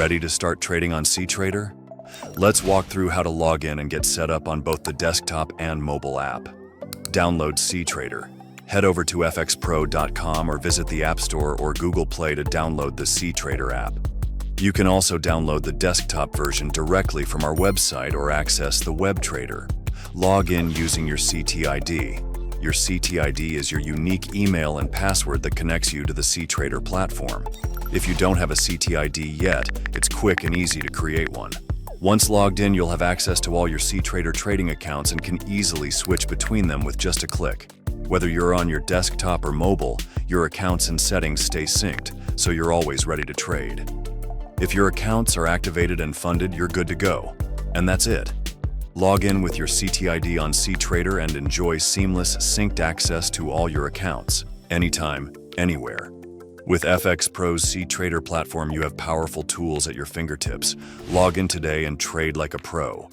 Ready to start trading on cTrader? Let's walk through how to log in and get set up on both the desktop and mobile app. Download cTrader. Head over to FxPro.com or visit the App Store or Google Play to download the cTrader app. You can also download the desktop version directly from our website or access the web trader. Log in using your cTID. Your cTID is your unique email and password that connects you to the cTrader platform. If you don't have a cTID yet, it's quick and easy to create one. Once logged in, you'll have access to all your cTrader trading accounts and can easily switch between them with just a click. Whether you're on your desktop or mobile, your accounts and settings stay synced, so you're always ready to trade. If your accounts are activated and funded, you're good to go. And that's it. Log in with your cTID on cTrader and enjoy seamless, synced access to all your accounts, anytime, anywhere. With FxPro's cTrader platform, you have powerful tools at your fingertips. Log in today and trade like a pro.